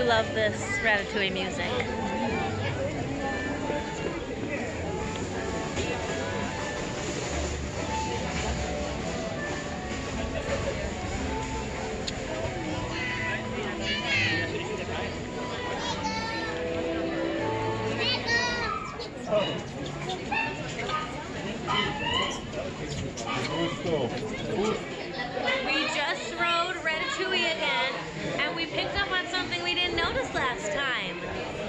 love this Ratatouille music. We just rode Ratatouille again, and we picked up on something we didn't notice last time.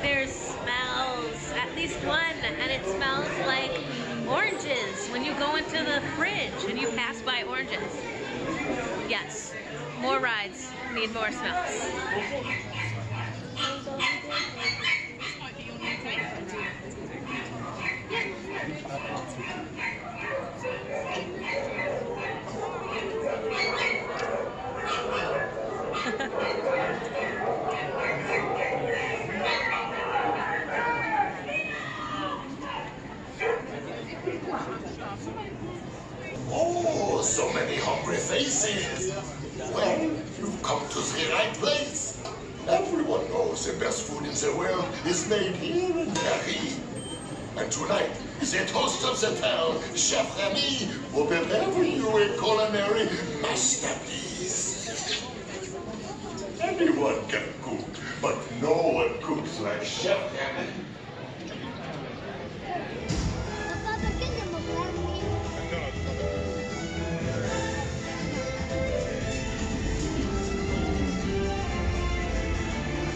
There's smells, at least one, and it smells like oranges when you go into the fridge and you pass by oranges. Yes, more rides need more smells. Oh, so many hungry faces. Well, you've come to the right place. Everyone knows the best food in the world is made here in Paris. And tonight, the toast of the town, Chef Remy, will prepare you a culinary masterpiece. Anyone can cook, but no one cooks like Chef Remy.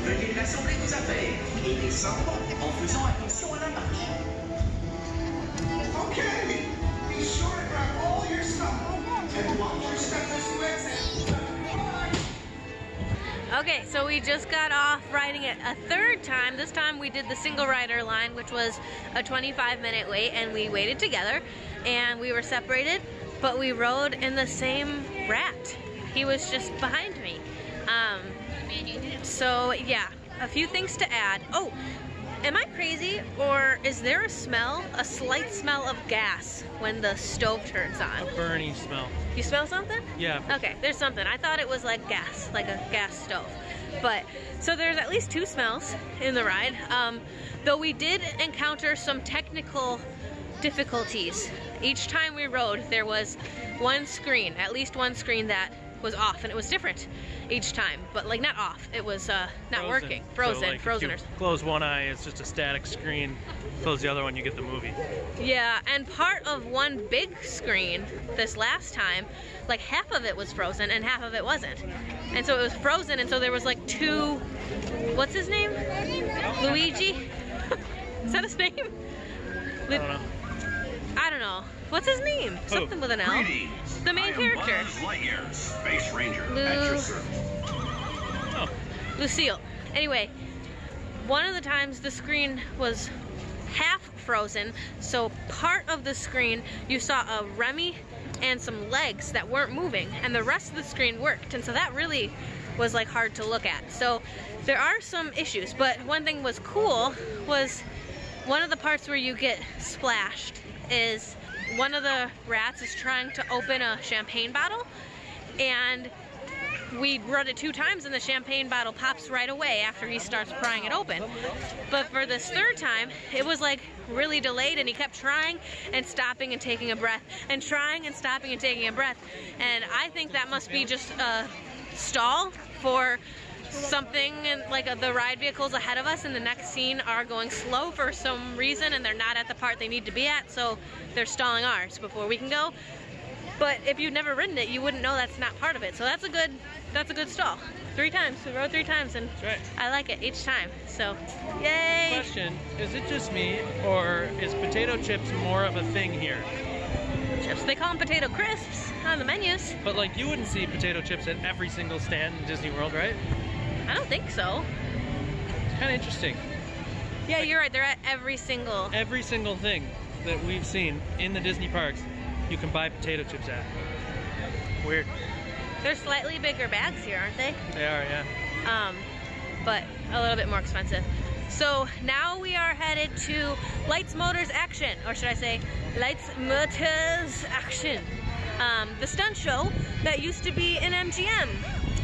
Veuillez rassembler vos affaires et descendre en faisant attention à la marche. Okay, be sure to grab all your stuff and watch your step as you exit. Okay, so we just got off riding it a third time. This time we did the single rider line, which was a 25-minute wait, and we waited together, and we were separated, but we rode in the same rat. He was just behind me. So yeah, a few things to add. Oh, am I crazy, or is there a smell, a slight smell of gas when the stove turns on? A burning smell. You smell something? Yeah. Okay, there's something. I thought it was like gas, like a gas stove. But, so there's at least 2 smells in the ride. Though we did encounter some technical difficulties. Each time we rode, there was one screen, at least one screen that was off, and it was different each time, but like not off, it was not working. Frozen, so like frozeners. If you close one eye, it's just a static screen. Close the other one, you get the movie. Yeah, and part of one big screen this last time, like half of it was frozen and half of it wasn't. And so it was frozen, and so there was like 2, what's his name? Luigi? Is that his name? I don't know. I don't know. What's his name? Something with an L. Greetings. The main character. Buzz Lightyear, Space Ranger, at your service. Oh. Lucille. Anyway, one of the times the screen was half frozen, so part of the screen you saw a Remy and some legs that weren't moving, and the rest of the screen worked, and so that really was like hard to look at. So there are some issues, but one thing was cool was one of the parts where you get splashed is one of the rats is trying to open a champagne bottle, and we rode it 2 times and the champagne bottle pops right away after he starts prying it open. But for this third time, it was like really delayed, and he kept trying and stopping and taking a breath, and trying and stopping and taking a breath. And I think that must be just a stall for something, and like the ride vehicles ahead of us in the next scene are going slow for some reason, and they're not at the part they need to be at, so they're stalling ours before we can go. But if you've never ridden it, you wouldn't know that's not part of it. So that's a good stall. 3 times, we rode 3 times, and That's right. I like it each time. So, yay! Question, is it just me, or is potato chips more of a thing here? Chips, they call them potato crisps on the menus. But like, you wouldn't see potato chips at every single stand in Disney World, right? I don't think so. It's kind of interesting. Yeah, you're right, they're at every single. Every single thing that we've seen in the Disney parks, you can buy potato chips at. Weird. They're slightly bigger bags here, aren't they? They are, yeah. But a little bit more expensive. So now we are headed to Lights, Motors, Action, or should I say Lights, Motors, Action. The stunt show that used to be in MGM,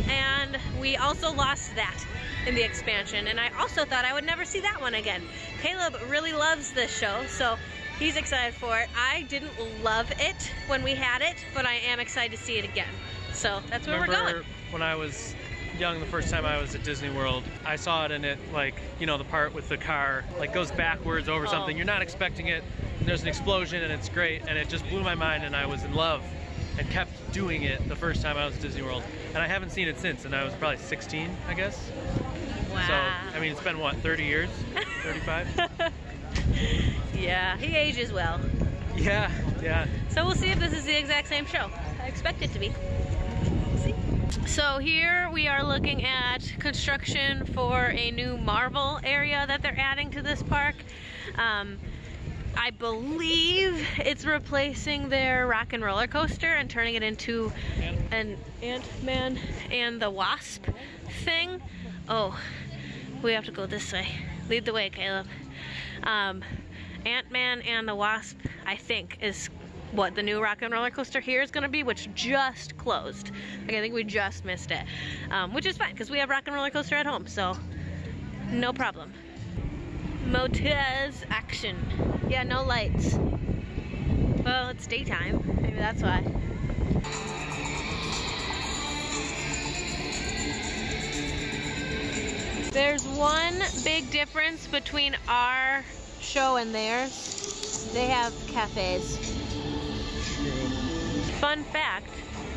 and we also lost that. in the expansion, and I also thought I would never see that one again. Caleb really loves this show, so he's excited for it. I didn't love it when we had it, but I am excited to see it again. So that's where we're going. When I was young, the first time I was at Disney World, I saw it, and it, like, you know, the part with the car like goes backwards over something. You're not expecting it, and there's an explosion, and it's great, and it just blew my mind, and I was in love and kept doing it the first time I was at Disney World. And I haven't seen it since, and I was probably 16, I guess. Wow. So, I mean, it's been what, 30 years? 35? Yeah, he ages well. Yeah, yeah. So we'll see if this is the exact same show. I expect it to be. We'll see. So here we are looking at construction for a new Marvel area that they're adding to this park. I believe it's replacing their Rock and Roller Coaster and turning it into an Ant-Man and the Wasp thing. Oh, we have to go this way. Lead the way, Caleb. Ant-Man and the Wasp, I think, is what the new Rock and Roller Coaster here is going to be, which just closed. Like, I think we just missed it, which is fine because we have Rock and Roller Coaster at home, so no problem. Motors action. Yeah, no lights. Well, it's daytime. Maybe that's why. There's one big difference between our show and theirs. They have cafes. Fun fact,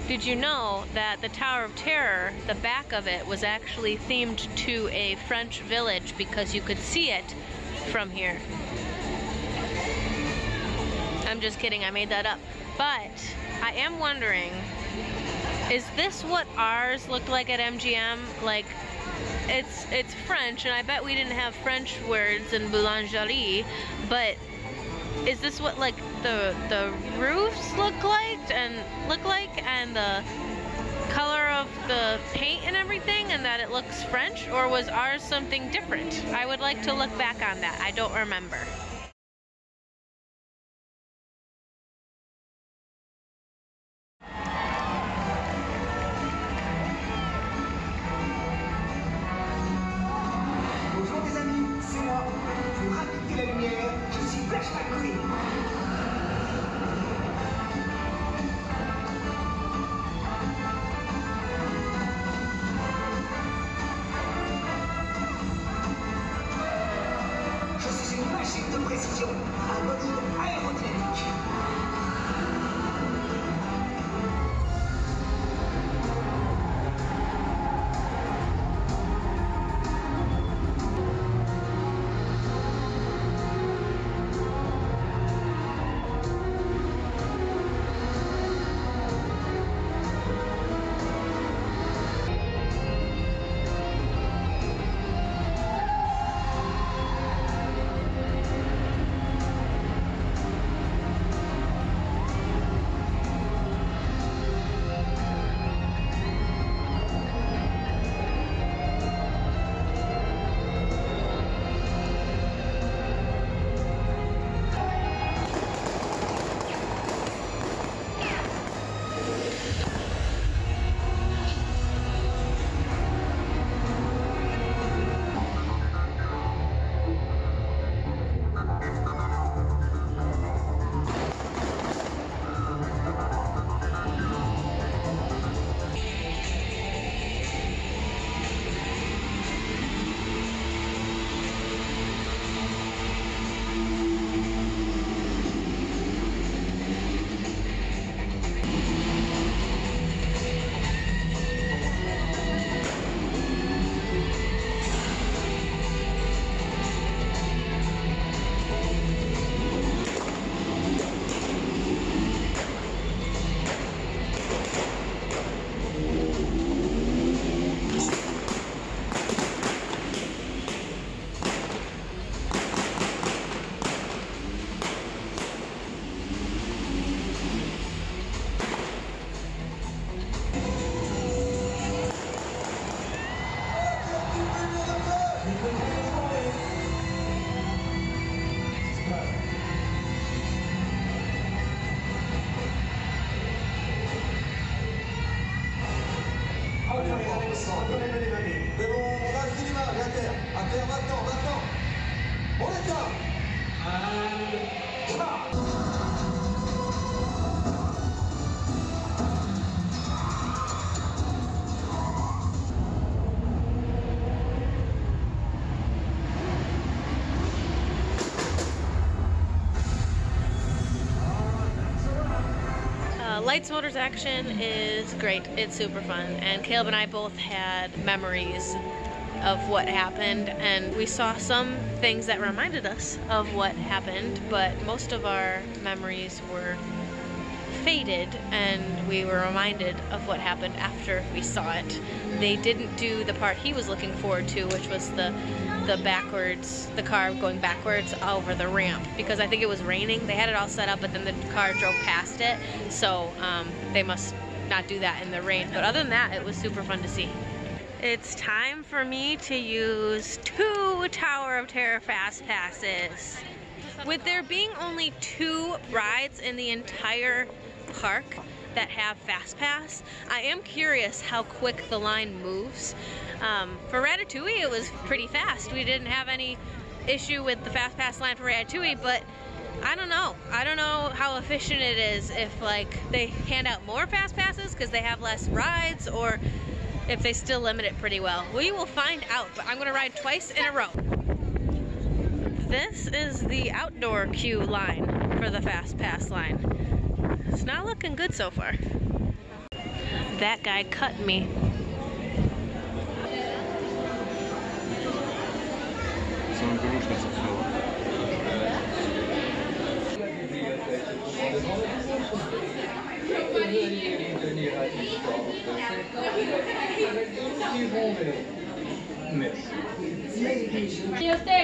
did you know that the Tower of Terror, the back of it, was actually themed to a French village because you could see it from here? I'm just kidding, I made that up. But I am wondering, is this what ours looked like at MGM? Like, it's French, and I bet we didn't have French words in boulangerie, but is this what like the roofs look like and the color of the paint and everything, and that it looks French, or was ours something different? I would like to look back on that. I don't remember. Bonjour les amis, c'est moi. Pour rappeler la lumière, je suis Flash McQueen. Je suis une machine de précision, un bolide aérodynamique. Venez, venez, venez. terre. À terre maintenant, maintenant. On attend. Lights, Motors, Action is great. It's super fun. And Caleb and I both had memories of what happened, and we saw some things that reminded us of what happened, but most of our memories were faded, and we were reminded of what happened after we saw it. They didn't do the part he was looking forward to, which was the car going backwards over the ramp, because I think it was raining. They had it all set up, but then the car drove past it, so they must not do that in the rain. But other than that, it was super fun to see. It's time for me to use 2 Tower of Terror Fast Passes. With there being only 2 rides in the entire park that have Fast Pass, I am curious how quick the line moves. For Ratatouille, it was pretty fast. We didn't have any issue with the Fast Pass line for Ratatouille, but I don't know. I don't know how efficient it is if like they hand out more Fast Passes because they have less rides, or if they still limit it pretty well. We will find out, but I'm gonna ride twice in a row. This is the outdoor queue line for the Fast Pass line. It's not looking good so far. That guy cut me.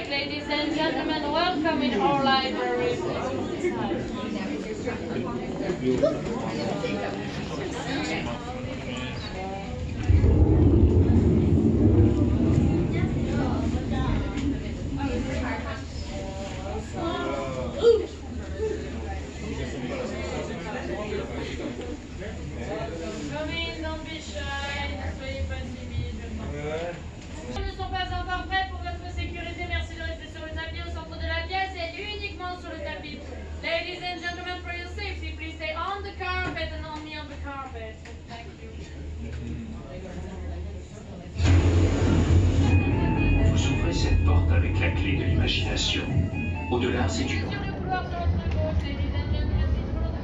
Ladies and gentlemen, welcome in our library. Ladies and gentlemen, for your safety, please stay on the carpet and only on the carpet. Thank you. Vous ouvrez cette porte avec la clé de l'imagination. Au-delà, c'est une Sur le couloir sur votre gauche, ladies and gentlemen, c'est toujours le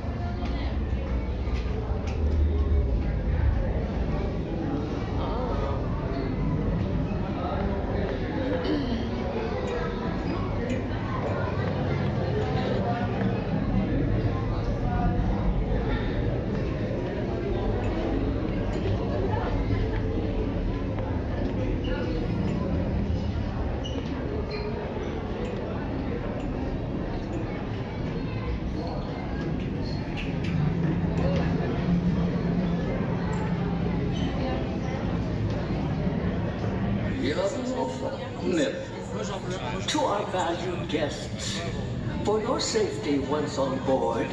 To our valued guests, for your safety once on board,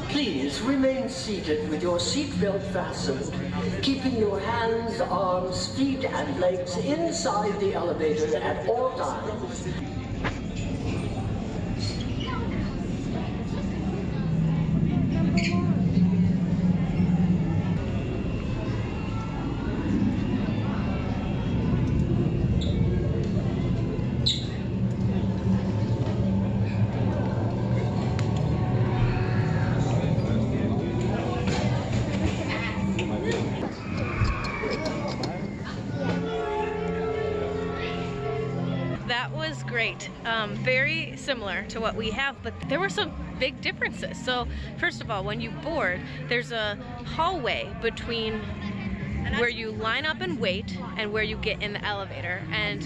please remain seated with your seatbelt fastened, keeping your hands, arms, feet, and legs inside the elevator at all times. That was great. Very similar to what we have, but there were some big differences. So first of all, when you board, there's a hallway between where you line up and wait and where you get in the elevator. And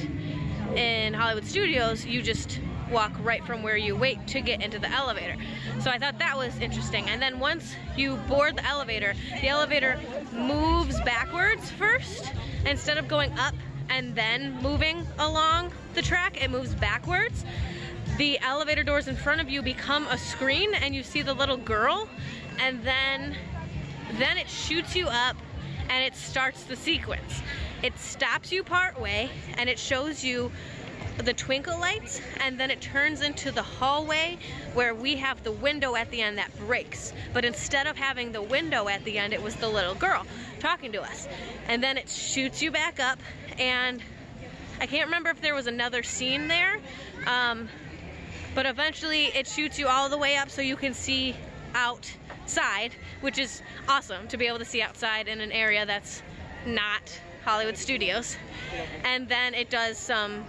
in Hollywood Studios, you just walk right from where you wait to get into the elevator. So I thought that was interesting. And then once you board the elevator moves backwards first. Instead of going up and then moving along the track, it moves backwards. The elevator doors in front of you become a screen and you see the little girl, and then it shoots you up and it starts the sequence. It stops you part way and it shows you the twinkle lights, and then it turns into the hallway where we have the window at the end that breaks. But instead of having the window at the end, it was the little girl talking to us. And then it shoots you back up, and I can't remember if there was another scene there, but eventually it shoots you all the way up so you can see outside, which is awesome to be able to see outside in an area that's not Hollywood Studios. And then it does some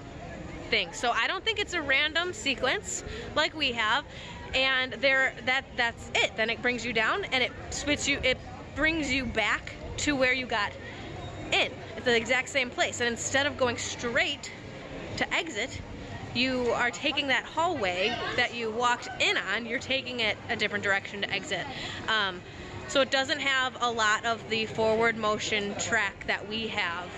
things. So I don't think it's a random sequence like we have, and that's it. Then it brings you down and it brings you back to where you got in. It's the exact same place, and instead of going straight to exit, you are taking that hallway that you walked in on, you're taking it a different direction to exit. So it doesn't have a lot of the forward motion track that we have.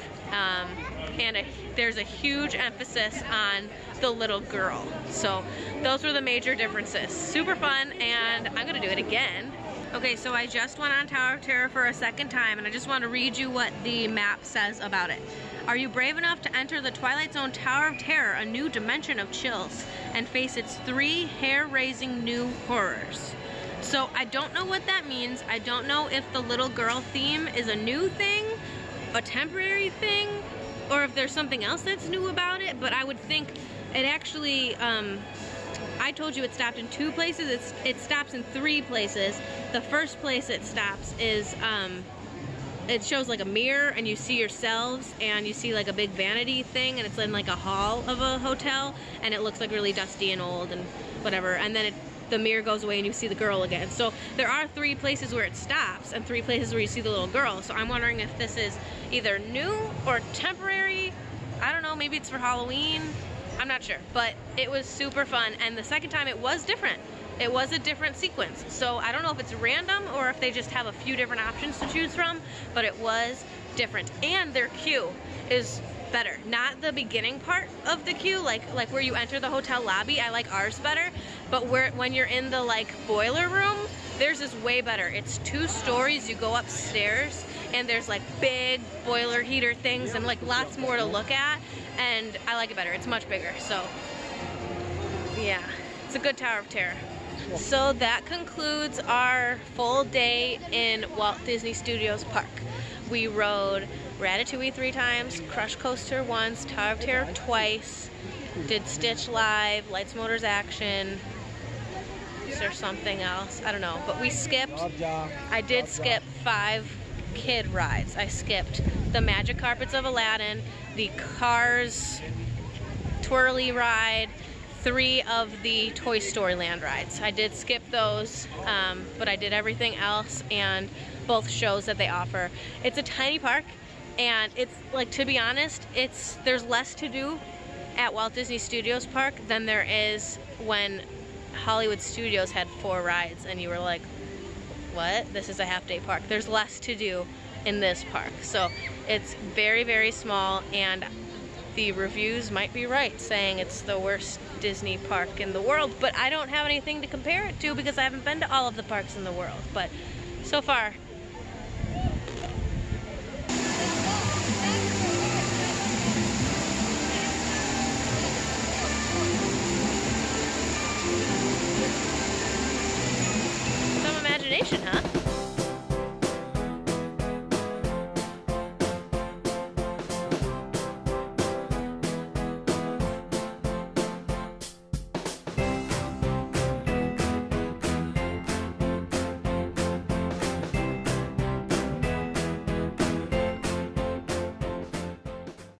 There's a huge emphasis on the little girl. So those were the major differences. Super fun, and I'm gonna do it again. Okay, so I just went on Tower of Terror for a second time, and I just want to read you what the map says about it. Are you brave enough to enter the Twilight Zone Tower of Terror, a new dimension of chills, and face its 3 hair-raising new horrors? So I don't know what that means. I don't know if the little girl theme is a new thing, a temporary thing, or if there's something else that's new about it, but I would think it actually, I told you it stopped in 2 places. It stops in 3 places. The first place it stops is, it shows like a mirror and you see yourselves, and you see like a big vanity thing, and it's in like a hall of a hotel, and it looks like really dusty and old and whatever, and then the mirror goes away and you see the girl again. So there are 3 places where it stops and 3 places where you see the little girl. So I'm wondering if this is either new or temporary. I don't know, maybe it's for Halloween. I'm not sure, but it was super fun. And the second time it was different. It was a different sequence. So I don't know if it's random or if they just have a few different options to choose from, but it was different. And their queue is better. Not the beginning part of the queue, like where you enter the hotel lobby. I like ours better, but when you're in the like boiler room, theirs is way better. It's 2 stories. You go upstairs and there's like big boiler heater things and like lots more to look at, and I like it better. It's much bigger. So yeah, it's a good Tower of Terror. So that concludes our full day in Walt Disney Studios Park. We rode Ratatouille 3 times, Crush Coaster once, Tower of Terror twice, did Stitch Live, Lights, Motors, Action. Is there something else? I don't know, but we skipped, I did skip 5 kid rides. I skipped the Magic Carpets of Aladdin, the Cars Twirly ride, 3 of the Toy Story Land rides. I did skip those, but I did everything else, and both shows that they offer. It's a tiny park, and it's like, to be honest, there's less to do at Walt Disney Studios Park than there is when Hollywood Studios had 4 rides and you were like, what? This is a half-day park. There's less to do in this park. So it's very, very small, and the reviews might be right saying it's the worst Disney park in the world, but I don't have anything to compare it to because I haven't been to all of the parks in the world. But so far,